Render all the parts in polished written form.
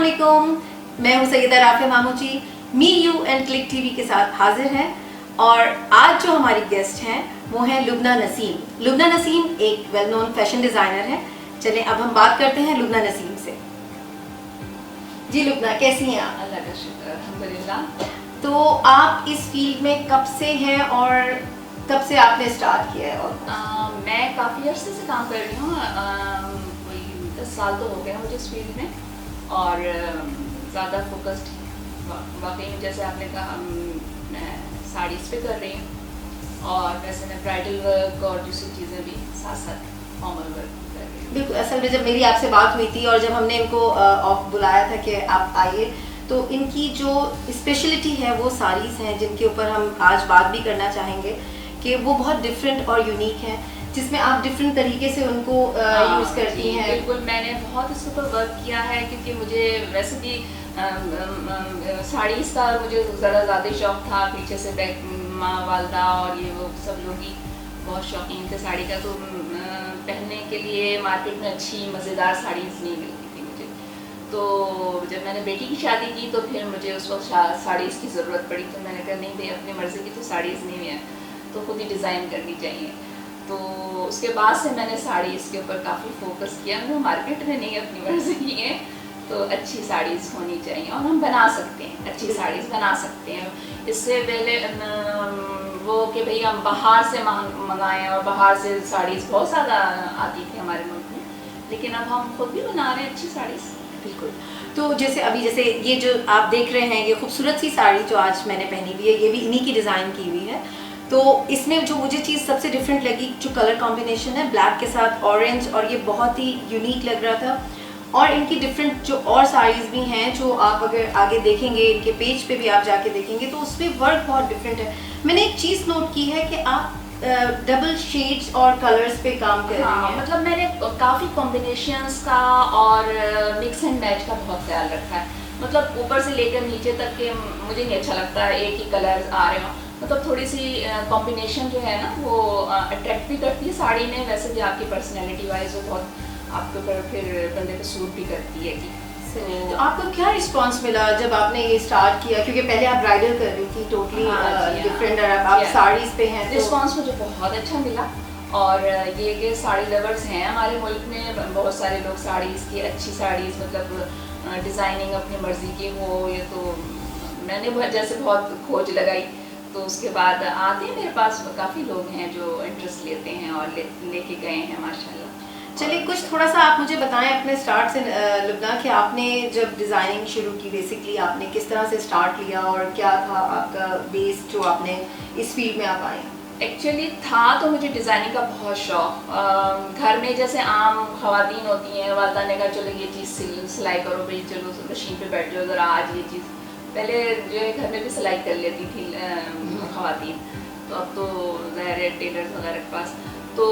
अस्सलामुअलैकुम, मैं हूं Syeda Rafia Mamuchi. Me you and click TV के साथ हाजिर हैं और आज जो हमारी गेस्ट हैं वो हैं लुबना नसीम। लुबना नसीम एक वेल नोन फैशन डिज़ाइनर हैं। चलें अब हम बात करते हैं लुबना नसीम से। जी लुबना, कैसी हैं आप? अल्लाह का शुक्र, अल्हम्दुलिल्लाह। तो आप इस फील्ड में कब से हैं और कब से आपने स्टार्ट किया है? और मैं काफ़ी अर्से से काम कर रही हूँ, कोई 10 साल तो हो गए हैं मुझे इस फील्ड में और ज़्यादा फोकस्ड वाकई में जैसे आपने कहा मैं साड़ीज़ पे कर रही हूँ और वैसे मैं ब्राइडल वर्क और दूसरी चीज़ें भी साथ साथ फॉर्मल वर्क कर रही हूँ। बिल्कुल, असल में जब मेरी आपसे बात हुई थी और जब हमने इनको बुलाया था कि आप आइए, तो इनकी जो स्पेशलिटी है वो साड़ीज़ हैं जिनके ऊपर हम आज बात भी करना चाहेंगे कि वो बहुत डिफरेंट और यूनिक हैं, जिसमें आप डिफरेंट तरीके से उनको यूज़ करती हैं। बिल्कुल, मैंने बहुत इसके ऊपर वर्क किया है क्योंकि मुझे वैसे भी साड़ीज़ का मुझे ज़रा ज़्यादा शौक़ था। पीछे से माँ वालदा और ये वो सब लोग ही बहुत शौकीन थे साड़ी का, तो पहनने के लिए मार्केट में अच्छी मज़ेदार साड़ीज़ नहीं मिलती थी मुझे। तो जब मैंने बेटी की शादी की तो फिर मुझे उस वक्त साड़ीज़ की ज़रूरत पड़ी, तो मैंने कहा नहीं भाई, अपनी मर्ज़ी की तो साड़ीज़ नहीं है तो खुद ही डिज़ाइन करनी चाहिए। तो उसके बाद से मैंने साड़ीज़ के ऊपर काफ़ी फोकस किया। मैंने मार्केट में नहीं अपनी मर्ज़ी की है, तो अच्छी साड़ीज़ होनी चाहिए और हम बना सकते हैं, अच्छी साड़ीज़ बना सकते हैं। इससे पहले वो कि भाई हम बाहर से मंगाएं और बाहर से साड़ीज़ बहुत ज़्यादा आती थी हमारे मुल्क में, लेकिन अब हम खुद भी बना रहे हैं अच्छी साड़ीज़। बिल्कुल। तो जैसे ये जो आप देख रहे हैं, ये खूबसूरत सी साड़ी जो आज मैंने पहनी हुई है, ये भी इन्हीं की डिज़ाइन की हुई है। तो इसमें जो मुझे चीज़ सबसे डिफरेंट लगी, जो कलर कॉम्बिनेशन है ब्लैक के साथ ऑरेंज, और ये बहुत ही यूनिक लग रहा था। और इनकी डिफरेंट जो और साड़ीज़ भी हैं, जो आप अगर आगे देखेंगे, इनके पेज पे भी आप जाके देखेंगे तो उसमें वर्क बहुत डिफरेंट है। मैंने एक चीज़ नोट की है कि आप डबल शेड्स और कलर्स पे काम कर रही हैं। मतलब मैंने काफ़ी कॉम्बिनेशंस का और मिक्स एंड मैच का बहुत ख्याल रखा है। मतलब ऊपर से लेकर नीचे तक के मुझे नहीं अच्छा लगता है एक ही कलर आ रहे हो। मतलब थोड़ी सी कॉम्बिनेशन जो है ना वो अट्रैक्ट भी करती है साड़ी में, वैसे भी आपकी पर्सनैलिटी वाइज वो बहुत आपके ऊपर फिर बंदे को सूट भी करती है कि। तो आपको क्या रिस्पांस मिला जब आपने ये स्टार्ट किया? क्योंकि पहले आप ब्राइडल कर रही थी, टोटली डिफरेंट, और आप साड़ीज़ पे हैं। रिस्पांस मुझे बहुत अच्छा मिला और ये कि साड़ी लवर्स हैं हमारे मुल्क में बहुत सारे लोग साड़ीज़ की, अच्छी साड़ीज़ मतलब डिज़ाइनिंग अपनी मर्ज़ी की हो। ये तो मैंने जैसे बहुत खोज लगाई, तो उसके बाद आते हैं मेरे पास काफ़ी लोग हैं जो इंटरेस्ट लेते हैं और लेके गए हैं माशाल्लाह। चलिए कुछ थोड़ा सा आप मुझे बताएं अपने स्टार्ट से लुबना, कि आपने जब डिज़ाइनिंग शुरू की, बेसिकली आपने किस तरह से स्टार्ट लिया और क्या था आपका बेस जो आपने इस फील्ड में आप आए? एक्चुअली था तो मुझे डिज़ाइनिंग का बहुत शौक़। घर में जैसे आम ख़वातीन होती हैं, वालदा ने कहा चलो ये चीज़ सिलाई करो भाई, चलो मशीन पे बैठ जाओ ज़रा, आज ये चीज़। पहले जो है घर में भी सिलाई कर लेती थी ख़वातीन, तो अब तो ज़ाहिर है टेलर्स वगैरह के पास। तो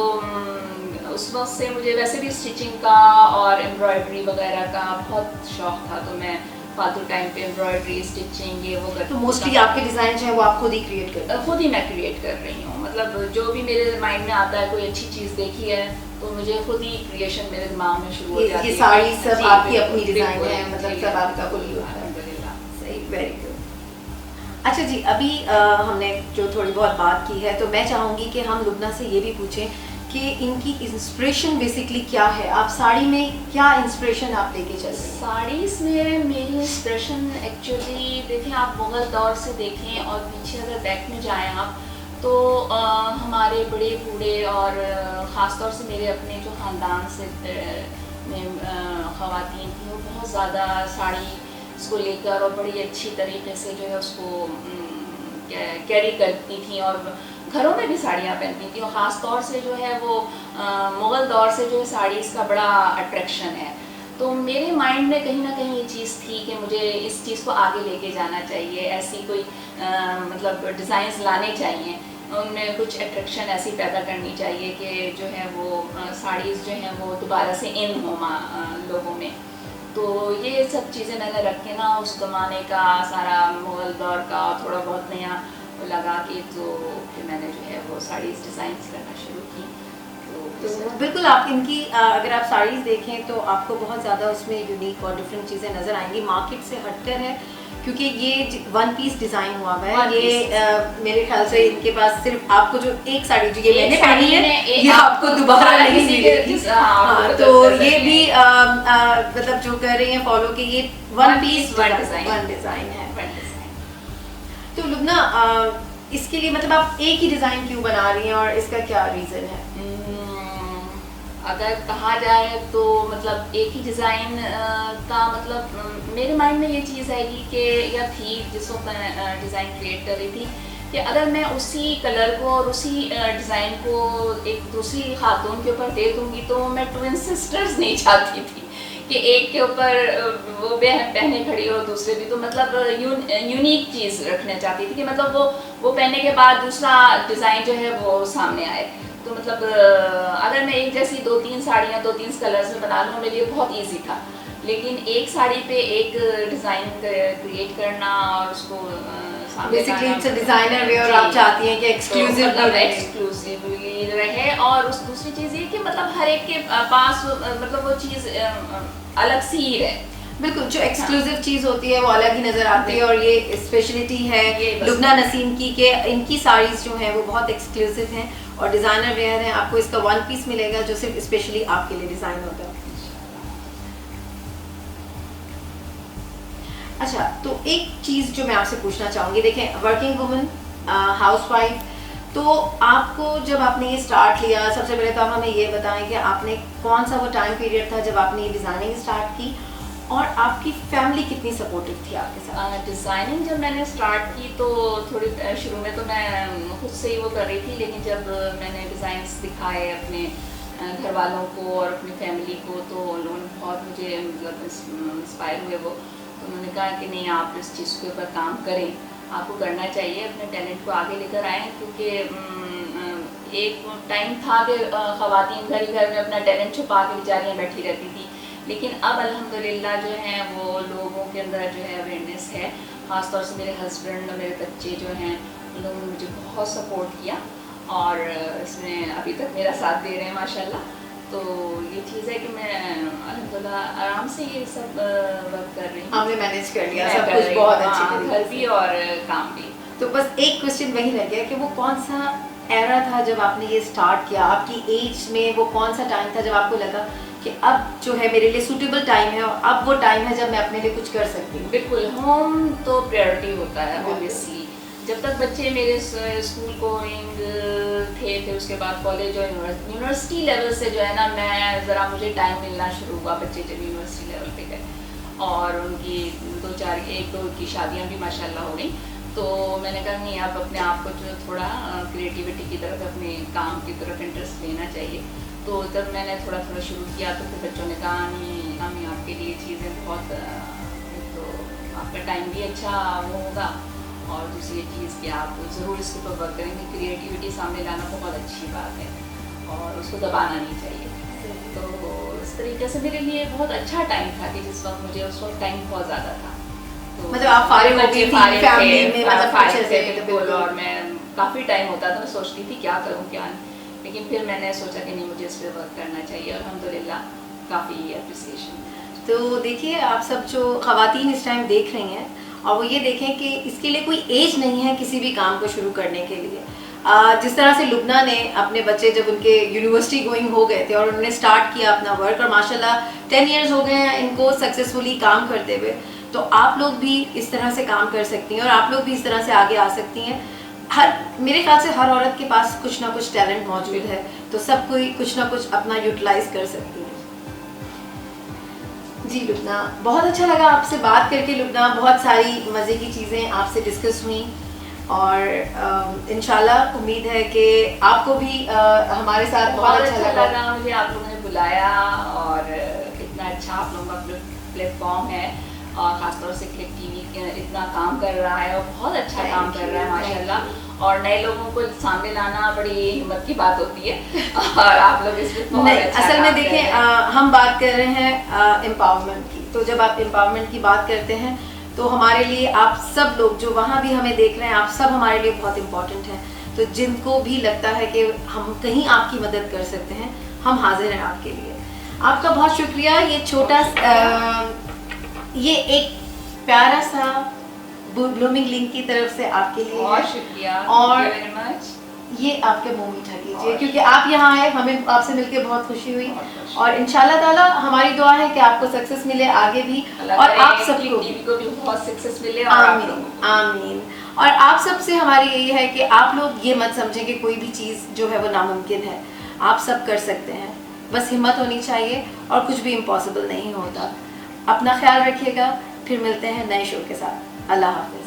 उस वक्त से मुझे वैसे भी स्टिचिंग का और एम्ब्रॉयडरी वगैरह का बहुत शौक़ था, तो मैं फालतू टाइम पे एम्ब्रॉयडरी, स्टिचिंग ये वो करती। तो मोस्टली आपके डिज़ाइन जो है वो आप खुद ही क्रिएट करते? खुद ही मैं क्रिएट कर रही हूँ। मतलब जो भी मेरे माइंड में आता है, कोई अच्छी चीज़ देखी है तो मुझे खुद ही क्रिएशन मेरे दिमाग में शुरू हो जाती है। ये साड़ी सब आपकी अपनी डिज़ाइन है, मतलब सब आपका खुद ही होता है। सही, वेरी गुड। अच्छा जी, अभी हमने जो थोड़ी बहुत बात की है, तो मैं चाहूँगी कि हम लुबना से ये भी पूछें कि इनकी इंस्पिरेशन बेसिकली क्या है? आप साड़ी में क्या इंस्पिरेशन आप लेके चल रही हैं? साड़ीज़ में मेरी इंस्पिरेशन एक्चुअली देखें, आप मुग़ल दौर से देखें और पीछे अगर बैक में जाएं आप, तो हमारे बड़े बूढ़े और ख़ास तौर से मेरे अपने जो ख़ानदान से में ख़वातीन थी, वो बहुत ज़्यादा साड़ी इसको लेकर और बड़ी अच्छी तरीके से जो है उसको कैरी करती थी और घरों में भी साड़ियाँ पहनती थी। और ख़ास तौर से जो है वो मुग़ल दौर से जो है साड़ीज़ का बड़ा अट्रैक्शन है। तो मेरे माइंड में कहीं ना कहीं ये चीज़ थी कि मुझे इस चीज़ को आगे लेके जाना चाहिए, ऐसी कोई मतलब डिज़ाइंस लाने चाहिए, उनमें कुछ अट्रैक्शन ऐसी पैदा करनी चाहिए कि जो है वो साड़ीज़ जो हैं वो दोबारा से इन हो लोगों में। तो ये सब चीज़ें मैंने रख के ना उस ज़माने का सारा मुग़ल दौर का थोड़ा बहुत नया लगा के, तो फिर मैंने जो है वो साड़ीज़ डिज़ाइंस करना शुरू की। तो तो बिल्कुल आप इनकी अगर आप साड़ीज़ देखें तो आपको बहुत ज़्यादा उसमें यूनिक और डिफरेंट चीज़ें नज़र आएंगी, मार्केट से हटकर है क्योंकि ये वन पीस डिज़ाइन हुआ हुआ है। ये मेरे ख्याल से इनके पास सिर्फ आपको जो एक साड़ी जो ये मैंने पहनी है ये आपको दोबारा नहीं मिलेगी। हाँ, तो ये भी मतलब जो कर रही हैं फॉलो कि ये वन पीस वन डिज़ाइन है। तो लुबना इसके लिए मतलब आप एक ही डिज़ाइन क्यों बना रही हैं और इसका क्या रीज़न है? अगर कहा जाए तो मतलब एक ही डिज़ाइन का मतलब मेरे माइंड में ये चीज़ आएगी कि या थी जिस वक्त मैं डिज़ाइन क्रिएट कर रही थी कि अगर मैं उसी कलर को और उसी डिज़ाइन को एक दूसरी खातून के ऊपर दे दूँगी तो मैं ट्विन सिस्टर्स नहीं चाहती थी कि एक के ऊपर वो बहन पहने खड़ी हो दूसरे भी, तो मतलब यूनिक चीज़ रखना चाहती थी कि मतलब वो पहनने के बाद दूसरा डिज़ाइन जो है वो सामने आए। तो मतलब अगर मैं एक जैसी 2-3 साड़ियाँ 2-3 कलर्स में बना लूँ मेरे लिए बहुत इजी था, लेकिन एक साड़ी पे एक डिज़ाइन क्रिएट करना और उसको बेसिकली इट्स अ डिज़ाइनर वे और आप चाहती हैं कि एक्सक्लूसिवली रहे। और उस दूसरी चीज़ ये कि मतलब हर एक के पास मतलब वो चीज़ अलग सी ही रहे। बिल्कुल, जो एक्सक्लूसिव चीज़ होती है वो अलग ही नज़र आती है और ये स्पेशलिटी है लुबना नसीम की कि इनकी साड़ीज़ जो हैं वो बहुत एक्सक्लूसिव हैं और डिज़ाइनर वेयर हैं। आपको इसका वन पीस मिलेगा जो सिर्फ स्पेशली आपके लिए डिज़ाइन होता है। अच्छा, तो एक चीज़ जो मैं आपसे पूछना चाहूँगी, देखें वर्किंग वुमन, हाउसवाइफ, तो आपको जब आपने ये स्टार्ट लिया सबसे पहले तो आप हमें ये बताएं कि आपने कौन सा वो टाइम पीरियड था जब आपने ये डिज़ाइनिंग स्टार्ट की और आपकी फैमिली कितनी सपोर्टिव थी आपके साथ? डिज़ाइनिंग जब मैंने स्टार्ट की तो थोड़ी शुरू में तो मैं खुद से ही वो कर रही थी, लेकिन जब मैंने डिज़ाइंस दिखाए अपने घर वालों को और अपनी फैमिली को तो उन लोगों ने बहुत मुझे मतलब इंस्पायर हुए। वो तो उन्होंने कहा कि नहीं आप इस चीज़ के ऊपर काम करें, आपको करना चाहिए, अपने टैलेंट को आगे लेकर आएँ, क्योंकि एक टाइम था कि ख़वातीन घर ही घर में अपना टैलेंट छुपा के बेचारियाँ बैठी रहती थी, लेकिन अब अल्हम्दुलिल्लाह जो हैं वो लोगों के अंदर जो है अवेयरनेस है। ख़ासतौर से मेरे हस्बैंड और मेरे बच्चे जो हैं उन लोगों ने मुझे बहुत सपोर्ट किया और इसमें अभी तक मेरा साथ दे रहे हैं माशाल्लाह। तो ये चीज़ है कि मैं अल्हम्दुलिल्लाह आराम से ये सब वर्क कर रही हूँ। हमने मैनेज कर लिया सब कुछ बहुत अच्छे तरीके घर भी और काम भी। तो बस एक क्वेश्चन वही रह गया कि वो कौन सा एरा था जब आपने ये स्टार्ट किया, आपकी एज में वो कौन सा टाइम था जब आपको लगा कि अब जो है मेरे लिए सूटेबल टाइम है और अब वो टाइम है जब मैं अपने लिए कुछ कर सकती हूँ? बिल्कुल, होम तो प्रायोरिटी होता है ऑब्वियसली। जब तक बच्चे मेरे स्कूल गोइंग थे, फिर उसके बाद कॉलेज और यूनिवर्सिटी लेवल से जो है ना मैं ज़रा मुझे टाइम मिलना शुरू हुआ। बच्चे जब यूनिवर्सिटी लेवल पे गए और उनकी 1-2 की शादियाँ भी माशाल्लाह हो गई, तो मैंने कहा नहीं आप अपने आप को जो थोड़ा क्रिएटिविटी की तरफ अपने काम की तरफ इंटरेस्ट लेना चाहिए। तो जब मैंने थोड़ा थोड़ा शुरू किया तो फिर बच्चों ने कहा नहीं अम्मी आपके लिए चीज़ें बहुत तो आपका टाइम भी अच्छा वो होगा और दूसरी चीज़ कि आप ज़रूर इसके ऊपर वर्क करेंगे। क्रिएटिविटी सामने लाना बहुत अच्छी बात है और उसको दबाना नहीं चाहिए। तो इस तरीके से मेरे लिए बहुत अच्छा टाइम था कि जिस वक्त मुझे उस वक्त टाइम बहुत ज़्यादा था। तो मतलब आप फारिग हो गई थी फैमिली में, मतलब फारिग थे बिल्कुल, और मैं काफ़ी टाइम होता था मैं सोचती थी क्या करूँ क्या नहीं, लेकिन फिर मैंने सोचा कि नहीं मुझे इस पर वर्क करना चाहिए और अल्हम्दुलिल्लाह काफ़ी अप्रिसिएशन। तो देखिए आप सब जो ख़वातीन इस टाइम देख रही हैं और वो ये देखें कि इसके लिए कोई एज नहीं है किसी भी काम को शुरू करने के लिए। जिस तरह से लुबना ने अपने बच्चे जब उनके यूनिवर्सिटी गोइंग हो गए थे और उन्होंने स्टार्ट किया अपना वर्क और माशाल्लाह 10 इयर्स हो गए हैं इनको सक्सेसफुली काम करते हुए, तो आप लोग भी इस तरह से काम कर सकती हैं और आप लोग भी इस तरह से आगे आ सकती हैं। मेरे ख्याल से हर औरत के पास कुछ ना कुछ टैलेंट मौजूद है, तो सब कोई कुछ ना कुछ अपना यूटिलाइज कर सकती है। जी लुबना, बहुत अच्छा लगा आपसे बात करके। लुबना, बहुत सारी मज़े की चीज़ें आपसे डिस्कस हुई और इंशाल्लाह उम्मीद है कि आपको भी हमारे साथ बहुत अच्छा लगा। मुझे आप लोगों ने बुलाया और इतना अच्छा आप लोगों का प्लेटफॉर्म है और ख़ासतौर से क्लिक टीवी इतना काम कर रहा है और बहुत अच्छा काम कर रहा है माशाल्लाह, और नए लोगों को सामने लाना बड़ी हिम्मत की बात होती है और आप लोग इसमें बहुत अच्छा असल में देखें हम बात कर रहे हैं एम्पावरमेंट की, तो जब आप एम्पावरमेंट की बात करते हैं तो हमारे लिए आप सब लोग जो वहाँ भी हमें देख रहे हैं आप सब हमारे लिए बहुत इम्पोर्टेंट हैं। तो जिनको भी लगता है कि हम कहीं आपकी मदद कर सकते हैं हम हाजिर हैं आपके लिए। आपका बहुत शुक्रिया। ये छोटा ये एक प्यारा सा ब्लूमिंग लिंक की तरफ से आपके लिए बहुत है। शुक्रिया, और थैंक यू वेरी मच। ये आपके मुंह मीठा कीजिए, क्योंकि आप यहाँ आए, हमें आपसे मिलकर बहुत खुशी हुई। बहुत खुशी। और इंशाल्लाह ताला हमारी दुआ है कि आपको सक्सेस मिले आगे भी, और आप सबको टीवी को भी बहुत सक्सेस मिले। और आप आमीन लोगों को। आमीन। और आप सबसे हमारी यही है कि आप लोग ये मत समझें कि कोई भी चीज़ जो है वो नामुमकिन है। आप सब कर सकते हैं, बस हिम्मत होनी चाहिए, और कुछ भी इम्पॉसिबल नहीं होता। अपना ख्याल रखिएगा, फिर मिलते हैं नए शो के साथ। अल्लाह हाफिज़।